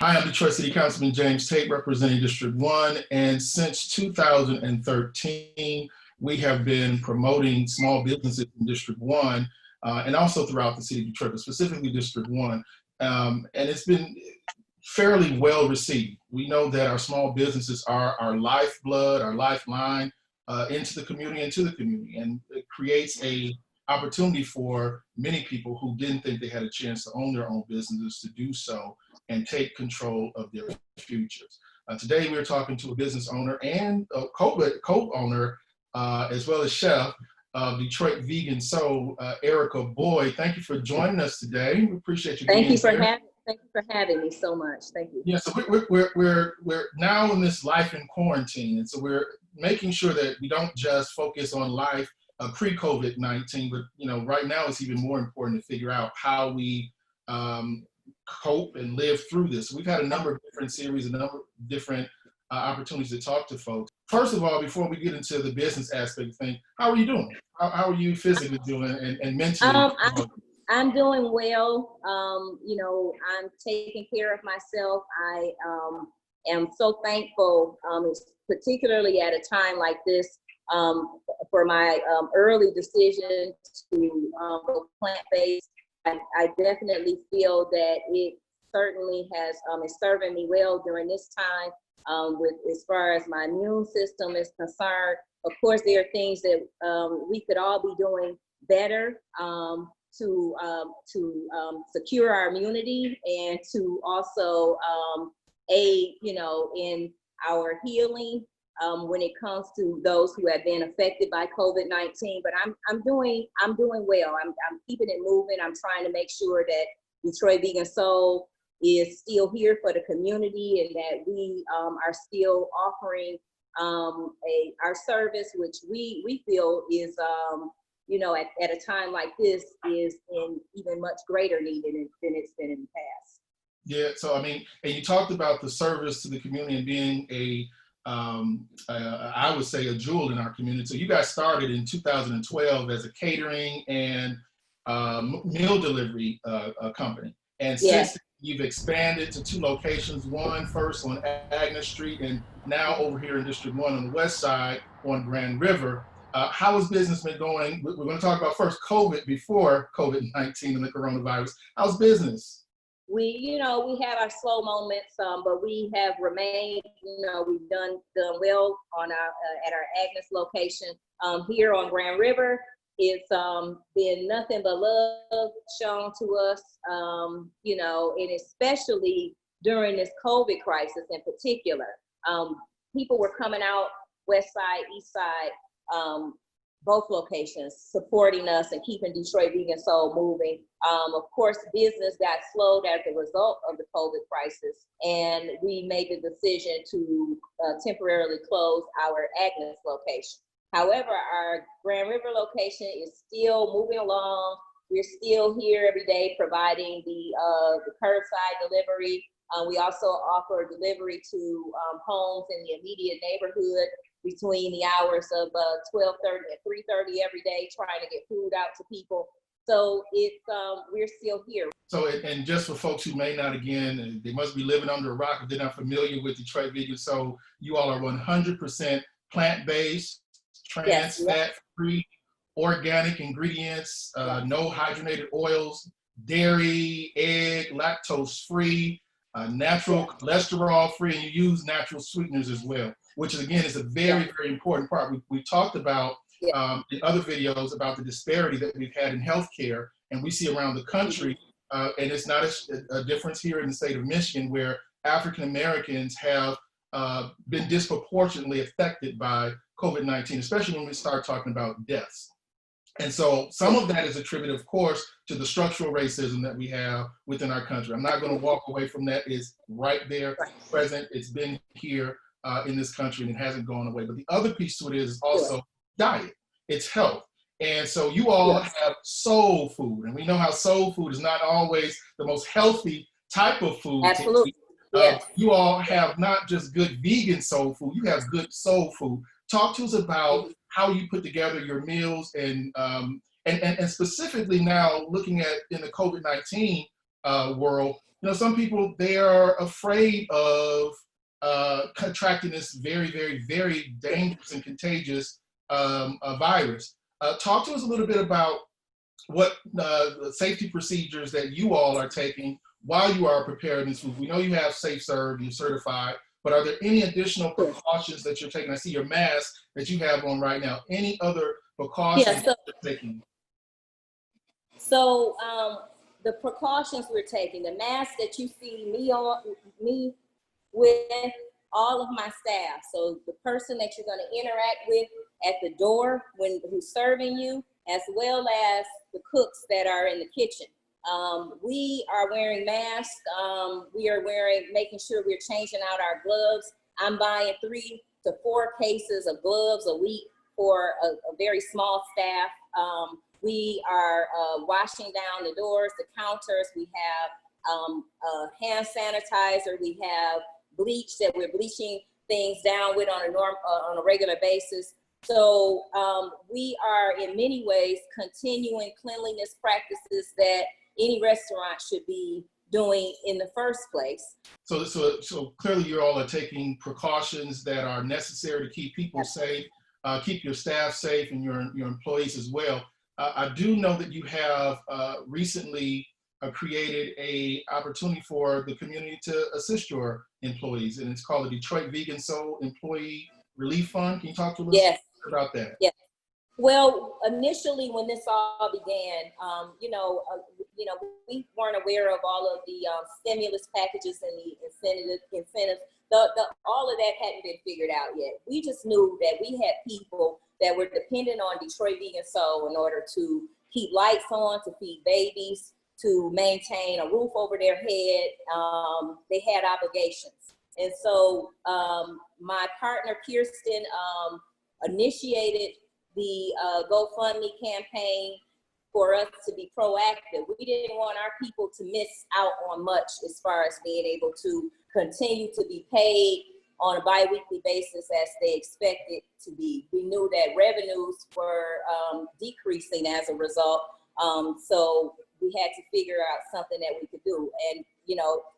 Hi, I'm Detroit City Councilman James Tate, representing District 1, and since 2013, we have been promoting small businesses in District 1 and also throughout the city of Detroit, but specifically District 1. And it's been fairly well received. We know that our small businesses are our lifeblood, our lifeline into the community and to the community, and it creates a opportunity for many people who didn't think they had a chance to own their own businesses to do so and take control of their futures. Today, we're talking to a business owner and a co-owner, as well as chef of Detroit Vegan Soul, Erika Boyd. Thank you for joining us today. We appreciate you being here. Thank you for having me so much. Thank you. Yeah, so we're now in this life in quarantine, and so we're making sure that we don't just focus on life pre-COVID-19, but right now it's even more important to figure out how we cope and live through this. We've had a number of different series, a number of different opportunities to talk to folks. First of all, before we get into the business aspect of things, how are you doing? How are you physically doing and mentally? I'm doing well. I'm taking care of myself. I am so thankful, particularly at a time like this, for my early decision to go plant-based. I definitely feel that it certainly has is serving me well during this time with as far as my immune system is concerned. Of course, there are things that we could all be doing better to secure our immunity and to also aid, in our healing when it comes to those who have been affected by COVID-19. But I'm doing well. I'm keeping it moving. I'm trying to make sure that Detroit Vegan Soul is still here for the community and that we are still offering our service, which we feel is at a time like this is in even much greater need than it's been in the past. Yeah, so and you talked about the service to the community and being I would say a jewel in our community. So you guys started in 2012 as a catering and meal delivery company. And since you've expanded to 2 locations, one first on Agnes Street and now over here in District 1 on the west side on Grand River. How has business been going? We're going to talk about first COVID before COVID-19 and the coronavirus. How's business? We had our slow moments, but we have remained, we've done well on at our Agnes location. Here on Grand River, it's been nothing but love shown to us, and especially during this COVID crisis in particular. People were coming out west side, east side, both locations, supporting us and keeping Detroit Vegan Soul moving. Of course, business got slowed as a result of the COVID crisis, and we made the decision to temporarily close our Agnes location. However, our Grand River location is still moving along. We're still here every day providing the curbside delivery. We also offer delivery to homes in the immediate neighborhood between the hours of 12:30 and 3:30 every day, trying to get food out to people. So it's we're still here. So, and just for folks who may not, again, they must be living under a rock if they're not familiar with Detroit Vegan. So you all are 100% plant-based, trans fat-free, organic ingredients, no hydrogenated oils, dairy, egg, lactose-free, natural cholesterol-free, and you use natural sweeteners as well, which is, again, is a very, very important part. We talked about in other videos about the disparity that we've had in healthcare, and we see around the country, and it's not a difference here in the state of Michigan, where African Americans have been disproportionately affected by COVID-19, especially when we start talking about deaths. And so some of that is attributed, of course, to the structural racism that we have within our country. I'm not going to walk away from that. It's right there, present. It's been here in this country, and it hasn't gone away. But the other piece to it is also diet. It's health. And so you all have soul food, and we know how soul food is not always the most healthy type of food. Absolutely. You all have not just good vegan soul food, you have good soul food. Talk to us about how you put together your meals and specifically now looking at in the COVID-19 world, some people, they are afraid of contracting this very, very, very dangerous and contagious virus. Talk to us a little bit about what safety procedures that you all are taking while you are preparing this food. We know you have SafeServe, you're certified, but are there any additional precautions that you're taking? I see your mask that you have on right now. Any other precautions that you're taking? So the precautions we're taking, the mask that you see me with, all of my staff. So the person that you're going to interact with at the door who's serving you, as well as the cooks that are in the kitchen. We are wearing masks. We are making sure we're changing out our gloves. I'm buying 3 to 4 cases of gloves a week for a very small staff. We are washing down the doors, the counters. We have hand sanitizer. We have bleach that we're bleaching things down with on a regular basis. So we are in many ways continuing cleanliness practices that any restaurant should be doing in the first place. So clearly you all are taking precautions that are necessary to keep people safe, keep your staff safe and your employees as well. I do know that you have recently created an opportunity for the community to assist your employees, and it's called the Detroit Vegan Soul Employee Relief Fund. Can you talk to us about that? Yes. Well, initially when this all began, we weren't aware of all of the stimulus packages and the incentives. All of that hadn't been figured out yet. We just knew that we had people that were dependent on Detroit Vegan Soul in order to keep lights on, to feed babies, to maintain a roof over their head. They had obligations. And so my partner, Kirsten, initiated the GoFundMe campaign for us to be proactive. We didn't want our people to miss out on much as far as being able to continue to be paid on a bi-weekly basis as they expected to be. We knew that revenues were decreasing as a result. So we had to figure out something that we could do. And,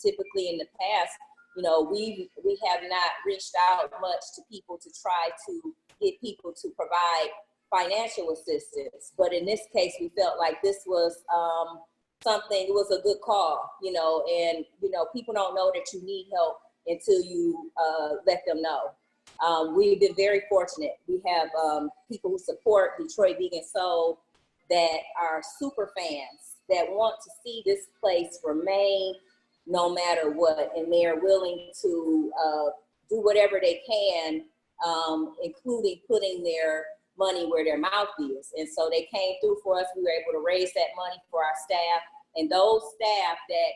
typically in the past, we have not reached out much to people to try to get people to provide financial assistance. But in this case, we felt like this was it was a good call, and, people don't know that you need help until you let them know. We've been very fortunate. We have people who support Detroit Vegan Soul that are super fans that want to see this place remain no matter what, and they are willing to do whatever they can, including putting their money where their mouth is. And so they came through for us. We were able to raise that money for our staff, and those staff that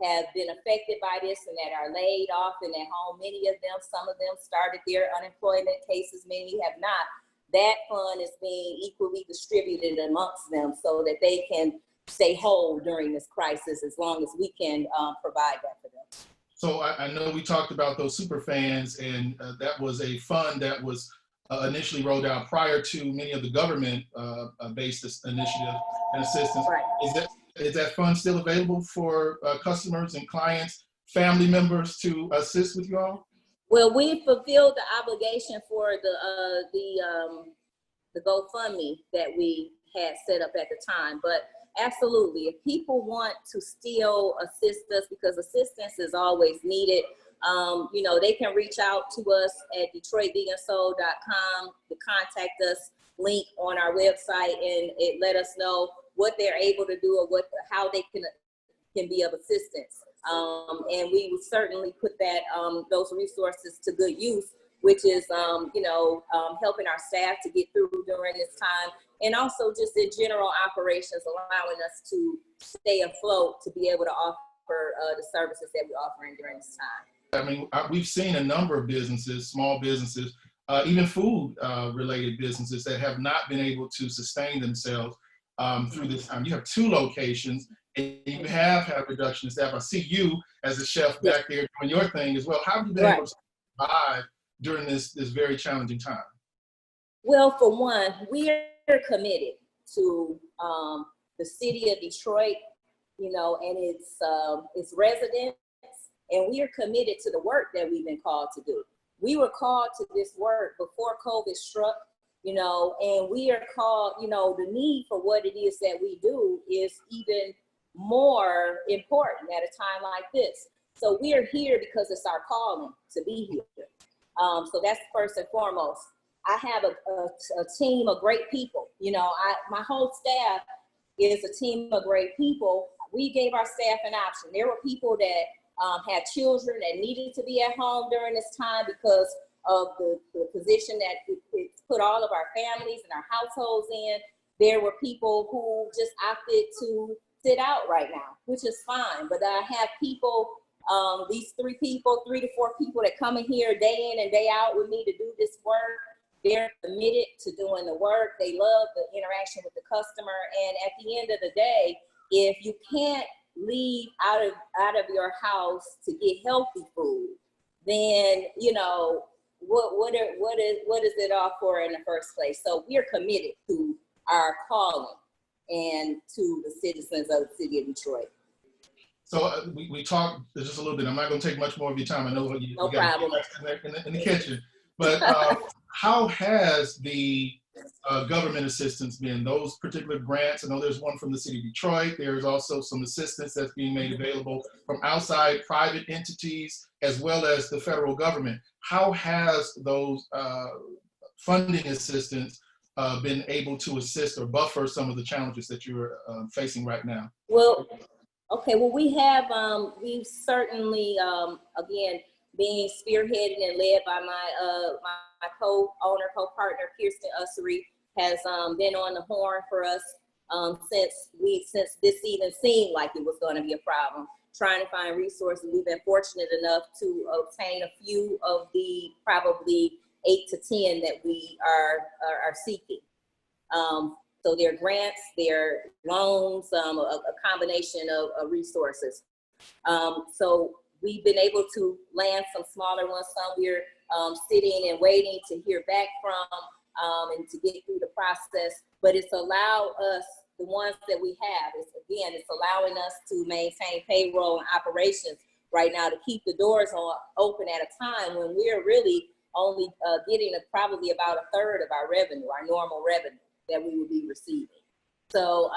have been affected by this and that are laid off and at home, some of them started their unemployment cases, many have not. That fund is being equally distributed amongst them so that they can stay whole during this crisis as long as we can provide that for them. So I know we talked about those super fans, and that was a fund that was initially rolled out prior to many of the government-based initiatives and assistance. Right. Is that fund still available for customers and clients, family members to assist with you all? Well, we fulfilled the obligation for the GoFundMe that we had set up at the time, but absolutely, if people want to still assist us, because assistance is always needed, they can reach out to us at DetroitVeganSoul.com, the contact us link on our website, and it let us know what they're able to do or how they can be of assistance. And we would certainly put those resources to good use, which is, helping our staff to get through during this time, and also just in general operations, allowing us to stay afloat to be able to offer the services that we're offering during this time. I mean, we've seen a number of businesses, small businesses, even food related businesses that have not been able to sustain themselves through this time. You have 2 locations and you have had a reduction in staff. I see you as a chef back there doing your thing as well. How have you been able to survive during this very challenging time? Well, for one, we are committed to the city of Detroit and it's residents, and we are committed to the work that we've been called to do. We were called to this work before COVID struck, and we are called, the need for what it is that we do is even more important at a time like this. So we are here because it's our calling to be here. So that's first and foremost. I have a team of great people. My whole staff is a team of great people. We gave our staff an option. There were people that had children that needed to be at home during this time because of the position that it put all of our families and our households in. There were people who just opted to sit out right now, which is fine. But I have people, these 3 to 4 people that come in here day in and day out with me to do this work. They're committed to doing the work. They love the interaction with the customer. And at the end of the day, if you can't leave out of your house to get healthy food, then what is it all for in the first place? So we're committed to our calling and to the citizens of the city of Detroit. So we talked just a little bit. I'm not going to take much more of your time. I know you No got problem. in the kitchen, but how has the government assistance been? Those particular grants, I know there's one from the city of Detroit. There's also some assistance that's being made available from outside private entities as well as the federal government. How has those funding assistance been able to assist or buffer some of the challenges that you're facing right now? Well, okay. Well, we have, we've certainly, again, being spearheaded and led by my co-owner, co-partner, Kirsten Ussery, has been on the horn for us since this even seemed like it was going to be a problem, trying to find resources. We've been fortunate enough to obtain a few of the probably 8 to 10 that we are seeking. So they're grants, they're loans, a combination of resources. So we've been able to land some smaller ones. Some we're sitting and waiting to hear back from and to get through the process. But it's allowed us, the ones that we have, it's allowing us to maintain payroll and operations right now to keep the doors open at a time when we're really only getting probably about a third of our revenue, our normal revenue that we will be receiving. So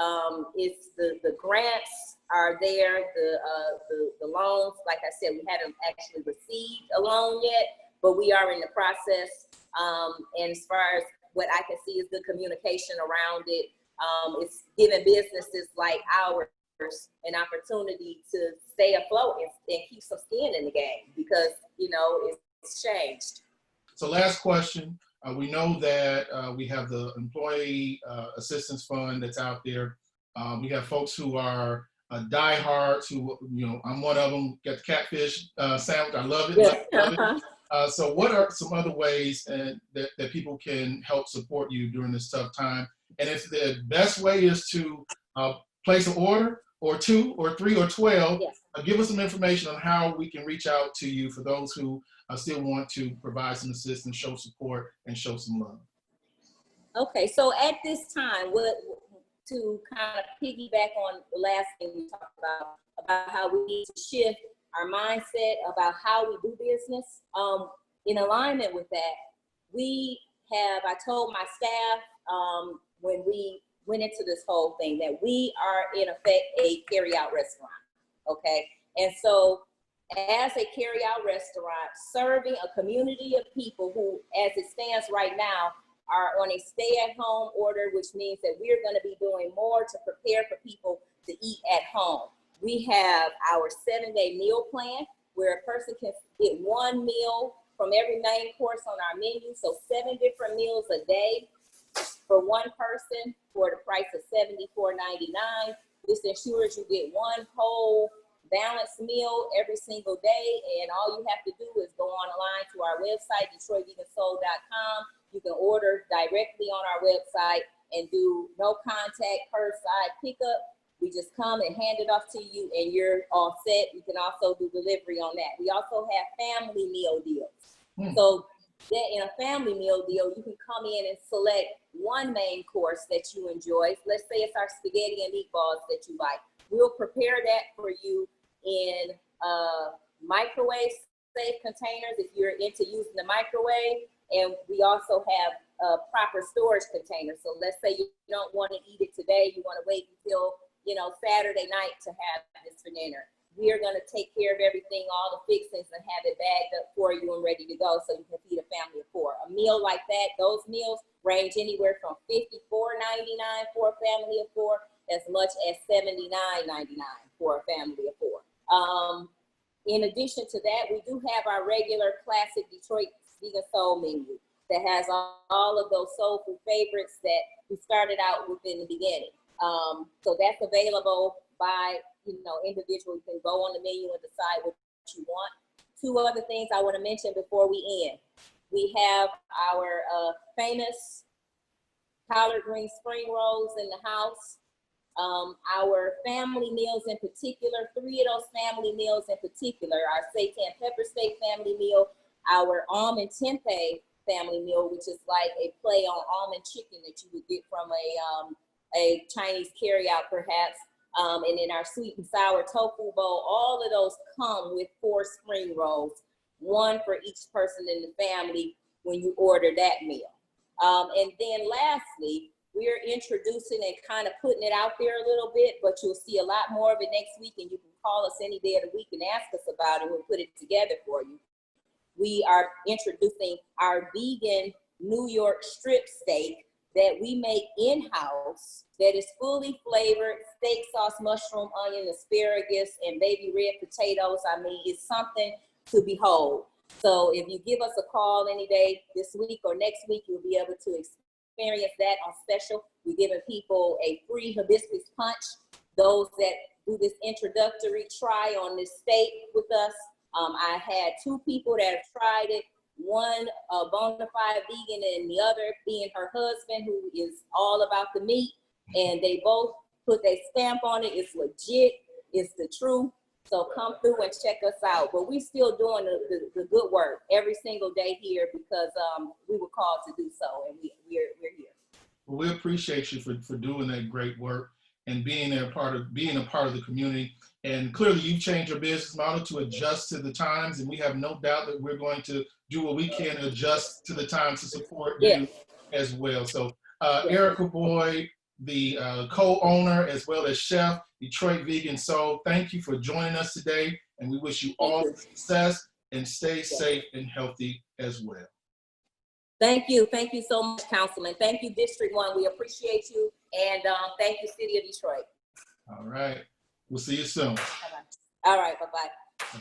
it's the grants are there, the loans. Like I said, we haven't actually received a loan yet, but we are in the process. And as far as what I can see is good communication around it. It's giving businesses like ours an opportunity to stay afloat and keep some skin in the game because, it's changed. So last question. We know that we have the Employee Assistance Fund that's out there. We have folks who are diehards who, I'm one of them, get the catfish sandwich. I love it. Love it. So what are some other ways that people can help support you during this tough time? And if the best way is to place an order or 2 or 3 or 12, yes. Give us some information on how we can reach out to you for those who still want to provide some assistance, show support, and show some love. Okay, so at this time, to kind of piggyback on the last thing we talked about how we need to shift our mindset about how we do business. In alignment with that, I told my staff when we went into this whole thing that we are in effect a carry-out restaurant, okay? And so as a carry-out restaurant, serving a community of people who, as it stands right now, are on a stay-at-home order, which means that we're going to be doing more to prepare for people to eat at home. We have our 7-day meal plan where a person can get 1 meal from every main course on our menu. So 7 different meals a day for 1 person for the price of $74.99. This ensures you get 1 whole balanced meal every single day. And all you have to do is go online to our website, DetroitVeganSoul.com. You can order directly on our website and do no contact curbside pickup. We just come and hand it off to you and you're all set. You can also do delivery on that. We also have family meal deals. So that in a family meal deal, you can come in and select 1 main course that you enjoy. Let's say it's our spaghetti and meatballs that you like. We'll prepare that for you in microwave safe containers if you're into using the microwave. And we also have proper storage containers. So let's say you don't want to eat it today, you want to wait until, you know, Saturday night to have this for dinner. We are going to take care of everything, all the fixings, and have it bagged up for you and ready to go so you can feed a family of 4. A meal like that, those meals range anywhere from $54.99 for a family of 4, as much as $79.99 for a family of 4. In addition to that, we do have our regular classic Detroit vegan soul menu that has all of those soul food favorites that we started out with in the beginning. So that's available by, you know, individual. You can go on the menu and decide what you want. 2 other things I want to mention before we end. We have our famous collard green spring rolls in the house. Our family meals in particular, 3 of those family meals in particular, our seitan pepper steak family meal, our almond tempeh family meal, which is like a play on almond chicken that you would get from a Chinese carryout perhaps, and then our sweet and sour tofu bowl. All of those come with 4 spring rolls, 1 for each person in the family when you order that meal. And then lastly, we're introducing and kind of putting it out there a little bit, but you'll see a lot more of it next week, and you can call us any day of the week and ask us about it. We'll put it together for you. We are introducing our vegan New York strip steak that we make in-house, that is fully flavored, steak sauce, mushroom, onion, asparagus, and baby red potatoes. I mean, it's something to behold. So if you give us a call any day this week or next week, you'll be able to experience that on special. We're giving people a free hibiscus punch. Those that do this introductory try on this steak with us. I had 2 people that have tried it, one a bona fide vegan and the other being her husband, who is all about the meat. And they both put their stamp on it. It's legit. It's the truth. So come through and check us out. But we're still doing the good work every single day here because we were called to do so, and we're here. Well, we appreciate you for doing that great work and being a part of the community. And clearly you've changed your business model to adjust to the times, and we have no doubt that we're going to do what we can to adjust to the times to support you as well. So Erika Boyd, the co-owner as well as chef, Detroit Vegan Soul, thank you for joining us today, and we wish you all success and stay safe and healthy as well. Thank you so much, Councilman. Thank you, District 1. We appreciate you, and thank you, City of Detroit. All right, we'll see you soon. Bye-bye. All right, bye-bye.